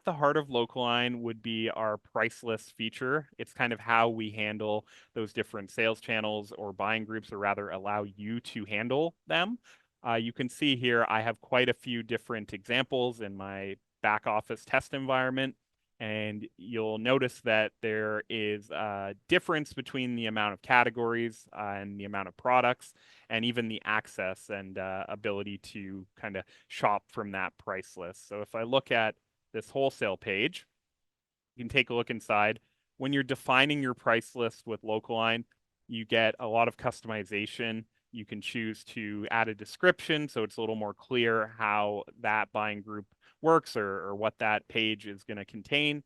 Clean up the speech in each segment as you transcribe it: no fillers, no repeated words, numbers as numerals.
at the heart of Localine would be our price list feature. It's kind of how we handle those different sales channels or buying groups, or rather allow you to handle them. You can see here I have quite a few different examples in my back office test environment. And you'll notice that there is a difference between the amount of categories and the amount of products, and even the access and ability to kind of shop from that price list. So if I look at this wholesale page, you can take a look inside. When you're defining your price list with Localine, you get a lot of customization. You can choose to add a description so it's a little more clear how that buying group works, or what that page is going to contain.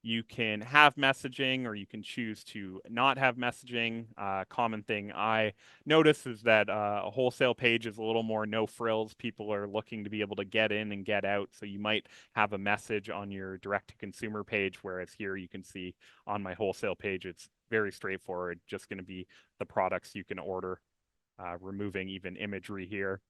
You can have messaging, or you can choose to not have messaging. Common thing I notice is that a wholesale page is a little more no frills. People are looking to be able to get in and get out. So you might have a message on your direct to consumer page, whereas here you can see on my wholesale page, it's very straightforward, just going to be the products you can order, removing even imagery here.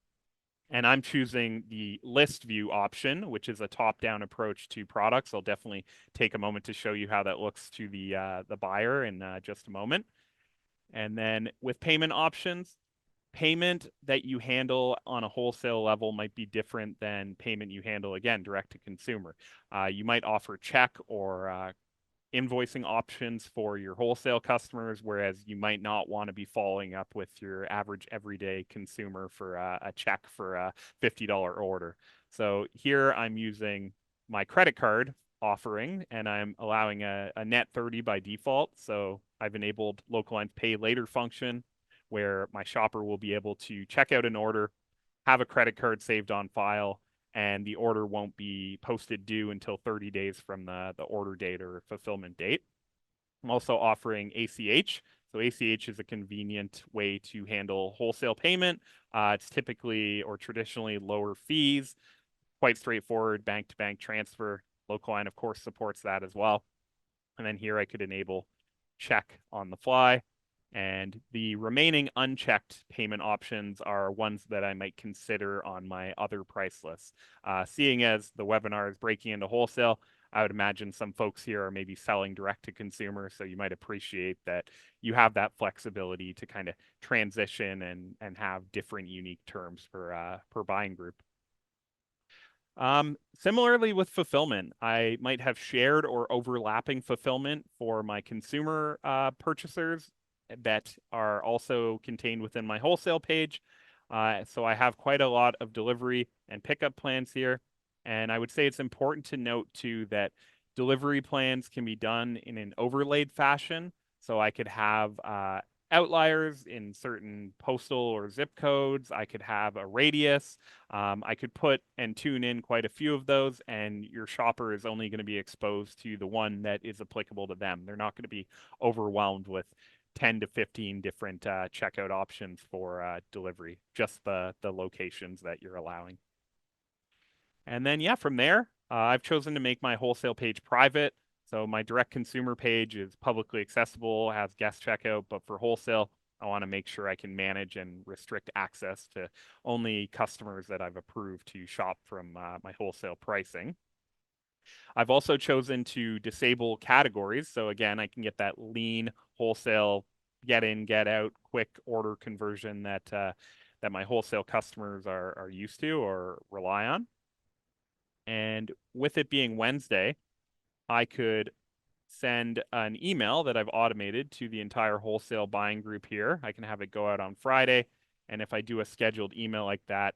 And I'm choosing the list view option, which is a top-down approach to products. I'll definitely take a moment to show you how that looks to the buyer in just a moment. And then with payment options, payment that you handle on a wholesale level might be different than payment you handle, again, direct to consumer. You might offer check or invoicing options for your wholesale customers, whereas you might not want to be following up with your average everyday consumer for a check for a $50 order. So here I'm using my credit card offering, and I'm allowing a net 30 by default. So I've enabled Localine's Pay Later function, where my shopper will be able to check out an order, have a credit card saved on file, and the order won't be posted due until 30 days from the order date or fulfillment date. I'm also offering ACH. So ACH is a convenient way to handle wholesale payment. It's typically or traditionally lower fees, quite straightforward bank-to-bank transfer. Localine, of course, supports that as well. And then here I could enable check on the fly. And the remaining unchecked payment options are ones that I might consider on my other price lists. Seeing as the webinar is breaking into wholesale, I would imagine some folks here are maybe selling direct to consumer, so you might appreciate that you have that flexibility to kind of transition and have different unique terms per buying group. Similarly with fulfillment, I might have shared or overlapping fulfillment for my consumer purchasers that are also contained within my wholesale page. So I have quite a lot of delivery and pickup plans here. And I would say it's important to note too that delivery plans can be done in an overlaid fashion. So I could have outliers in certain postal or zip codes. I could have a radius. I could put and tune in quite a few of those, and your shopper is only going to be exposed to the one that is applicable to them. They're not going to be overwhelmed with 10 to 15 different checkout options for delivery, just the locations that you're allowing. And then, yeah, from there, I've chosen to make my wholesale page private. So my direct consumer page is publicly accessible, has guest checkout, but for wholesale, I want to make sure I can manage and restrict access to only customers that I've approved to shop from my wholesale pricing. I've also chosen to disable categories. So again, I can get that lean wholesale get in, get out, quick order conversion that that my wholesale customers are used to or rely on. And with it being Wednesday, I could send an email that I've automated to the entire wholesale buying group here. I can have it go out on Friday. And if I do a scheduled email like that,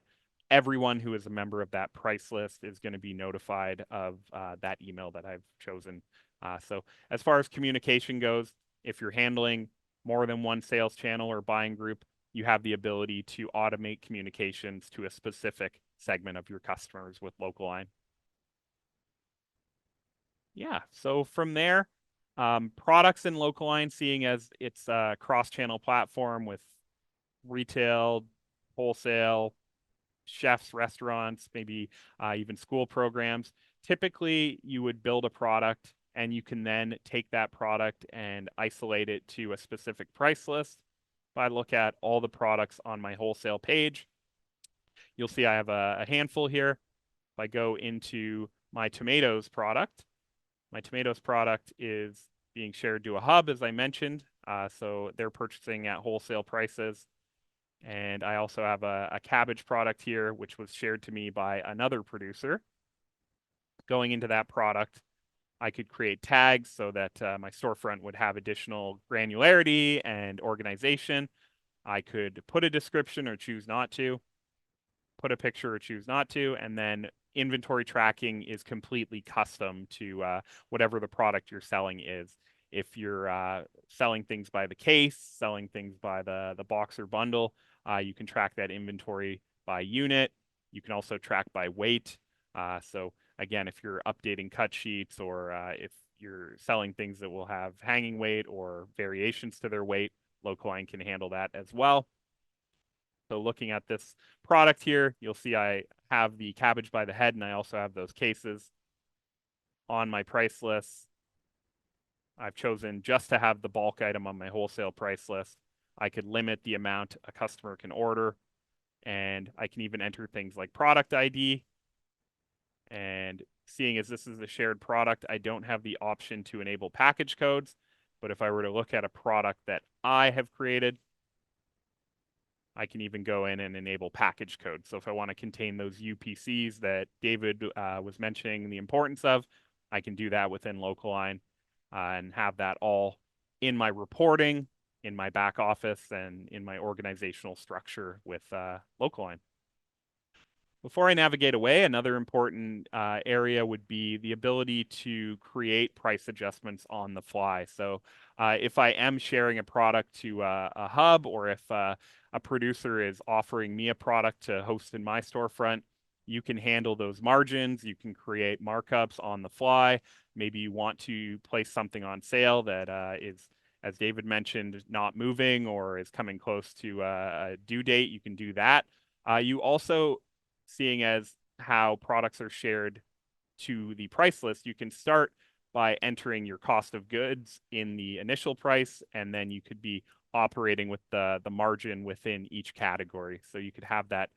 everyone who is a member of that price list is going to be notified of that email that I've chosen. So as far as communication goes, if you're handling more than one sales channel or buying group, you have the ability to automate communications to a specific segment of your customers with Localine. Yeah, so from there, products in Localine, seeing as it's a cross-channel platform with retail, wholesale, chefs, restaurants, maybe even school programs. Typically, you would build a product and you can then take that product and isolate it to a specific price list. If I look at all the products on my wholesale page, you'll see I have a handful here. If I go into my tomatoes product. My tomatoes product is being shared to a hub, as I mentioned. So they're purchasing at wholesale prices. And I also have a cabbage product here, which was shared to me by another producer. Going into that product, I could create tags so that my storefront would have additional granularity and organization. I could put a description or choose not to, put a picture or choose not to, and then inventory tracking is completely custom to whatever the product you're selling is. If you're selling things by the case, selling things by the box or bundle, you can track that inventory by unit. You can also track by weight. So again, if you're updating cut sheets or if you're selling things that will have hanging weight or variations to their weight, Localine can handle that as well. So looking at this product here, you'll see I have the cabbage by the head, and I also have those cases on my price list. I've chosen just to have the bulk item on my wholesale price list. I could limit the amount a customer can order, and I can even enter things like product ID. And seeing as this is a shared product, I don't have the option to enable package codes. But if I were to look at a product that I have created, I can even go in and enable package code. So if I want to contain those UPCs that David was mentioning the importance of, I can do that within Localine and have that all in my reporting, in my back office, and in my organizational structure with Localine. Before I navigate away, another important area would be the ability to create price adjustments on the fly. So if I am sharing a product to a hub, or if a producer is offering me a product to host in my storefront, you can handle those margins. You can create markups on the fly. Maybe you want to place something on sale that is, as David mentioned, not moving or is coming close to a due date. You can do that. You also, seeing as how products are shared to the price list, you can start by entering your cost of goods in the initial price, and then you could be operating with the margin within each category. So you could have that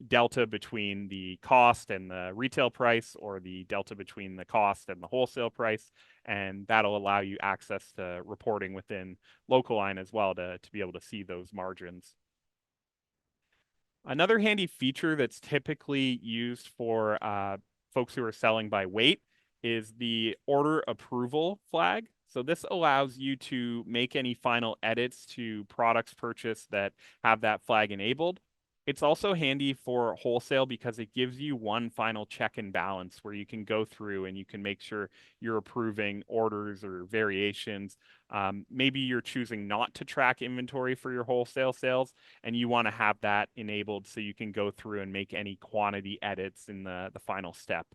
delta between the cost and the retail price, or the delta between the cost and the wholesale price, and that'll allow you access to reporting within Localine as well to be able to see those margins. Another handy feature that's typically used for folks who are selling by weight is the order approval flag. So this allows you to make any final edits to products purchased that have that flag enabled. It's also handy for wholesale because it gives you one final check and balance where you can go through and you can make sure you're approving orders or variations. Maybe you're choosing not to track inventory for your wholesale sales, and you want to have that enabled so you can go through and make any quantity edits in the final step.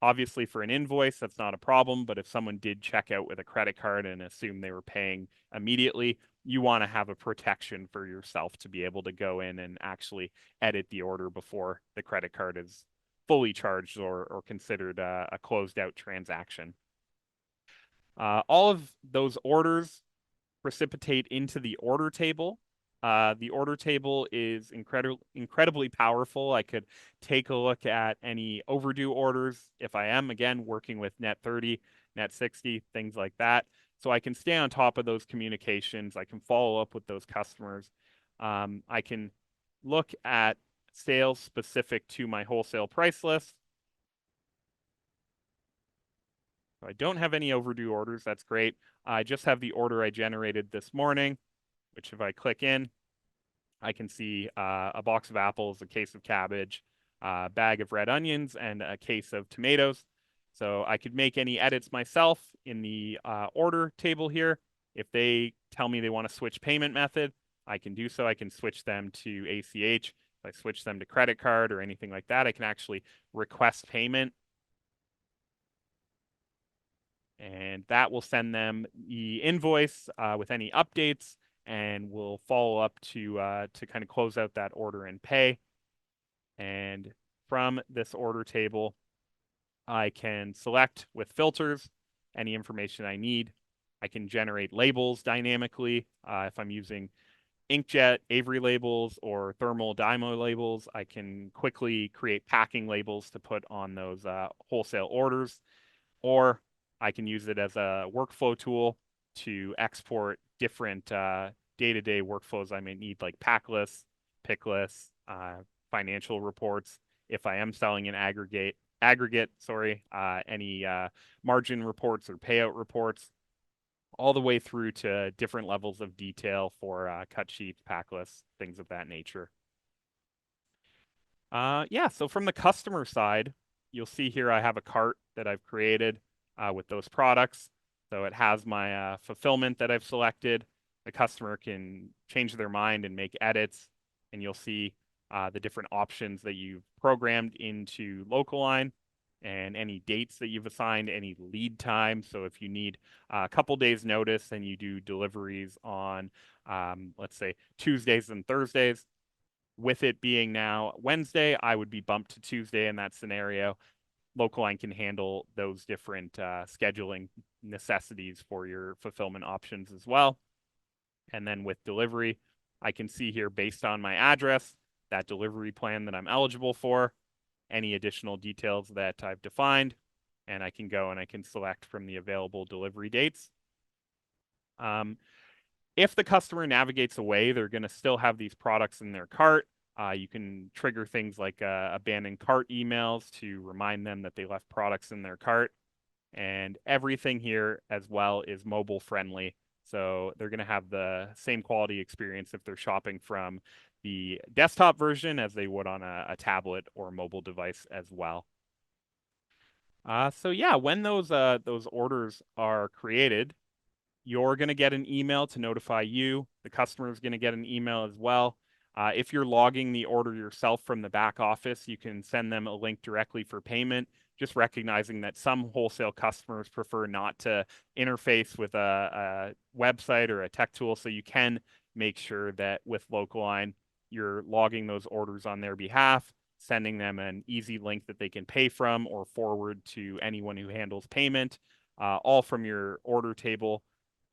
Obviously, for an invoice, that's not a problem, but if someone did check out with a credit card and assume they were paying immediately, you want to have a protection for yourself to be able to go in and actually edit the order before the credit card is fully charged or considered a closed out transaction. All of those orders precipitate into the order table. The order table is incredibly powerful. I could take a look at any overdue orders if I am, again, working with net 30, net 60, things like that. So I can stay on top of those communications. I can follow up with those customers. I can look at sales specific to my wholesale price list. So I don't have any overdue orders. That's great. I just have the order I generated this morning, which if I click in, I can see a box of apples, a case of cabbage, a bag of red onions, and a case of tomatoes. So I could make any edits myself in the order table here. If they tell me they want to switch payment method, I can do so. I can switch them to ACH. If I switch them to credit card or anything like that, I can actually request payment. And that will send them the invoice with any updates, and we'll follow up to kind of close out that order and pay. And from this order table, I can select with filters any information I need. I can generate labels dynamically if I'm using inkjet Avery labels or thermal Dymo labels. I can quickly create packing labels to put on those wholesale orders, or I can use it as a workflow tool to export different day-to-day workflows I may need, like pack lists, pick lists, financial reports. If I am selling an aggregate, sorry, any margin reports or payout reports, all the way through to different levels of detail for cut sheets, pack lists, things of that nature. Yeah, so from the customer side, you'll see here I have a cart that I've created with those products. So it has my fulfillment that I've selected. The customer can change their mind and make edits, and you'll see the different options that you've programmed into Localine and any dates that you've assigned, any lead time. So if you need a couple days notice and you do deliveries on, let's say, Tuesdays and Thursdays, with it being now Wednesday, I would be bumped to Tuesday in that scenario. Localine can handle those different scheduling necessities for your fulfillment options as well. And then with delivery, I can see here based on my address, that delivery plan that I'm eligible for, any additional details that I've defined, and I can go and I can select from the available delivery dates. If the customer navigates away, they're going to still have these products in their cart. You can trigger things like abandoned cart emails to remind them that they left products in their cart. And everything here as well is mobile friendly. So they're going to have the same quality experience if they're shopping from the desktop version as they would on a tablet or mobile device as well. So yeah, when those orders are created, you're going to get an email to notify you. The customer is going to get an email as well. If you're logging the order yourself from the back office, you can send them a link directly for payment, just recognizing that some wholesale customers prefer not to interface with a website or a tech tool. So you can make sure that with Localine, you're logging those orders on their behalf, sending them an easy link that they can pay from or forward to anyone who handles payment, all from your order table.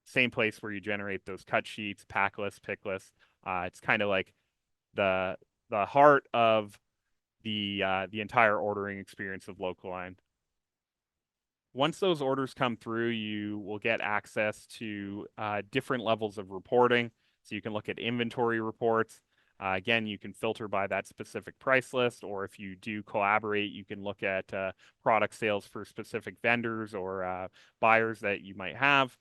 Same place where you generate those cut sheets, pack lists, pick lists. It's kind of like the heart of the entire ordering experience of Localine. Once those orders come through, you will get access to different levels of reporting. So you can look at inventory reports. Again, you can filter by that specific price list, or if you do collaborate, you can look at product sales for specific vendors or buyers that you might have.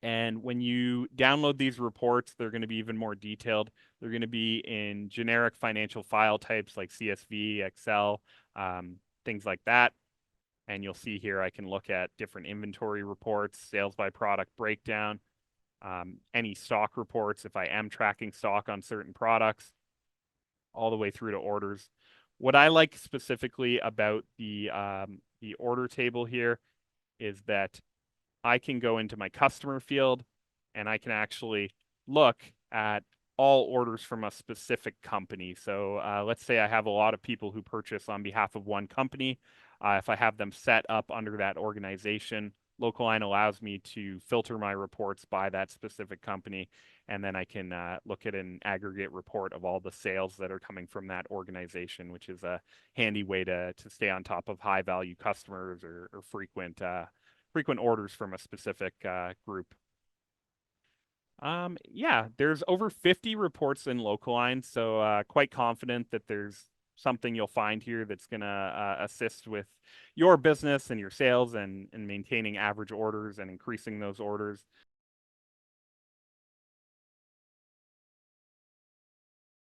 And when you download these reports, they're going to be even more detailed. They're going to be in generic financial file types like CSV, Excel, things like that. And you'll see here I can look at different inventory reports, sales by product breakdown, any stock reports if I am tracking stock on certain products, all the way through to orders. What I like specifically about the order table here is that I can go into my customer field and I can actually look at all orders from a specific company. So let's say I have a lot of people who purchase on behalf of one company. If I have them set up under that organization, Localine allows me to filter my reports by that specific company, and then I can look at an aggregate report of all the sales that are coming from that organization, which is a handy way to stay on top of high value customers or frequent orders from a specific group. Yeah, there's over 50 reports in Localine, so quite confident that there's something you'll find here that's going to assist with your business and your sales and maintaining average orders and increasing those orders.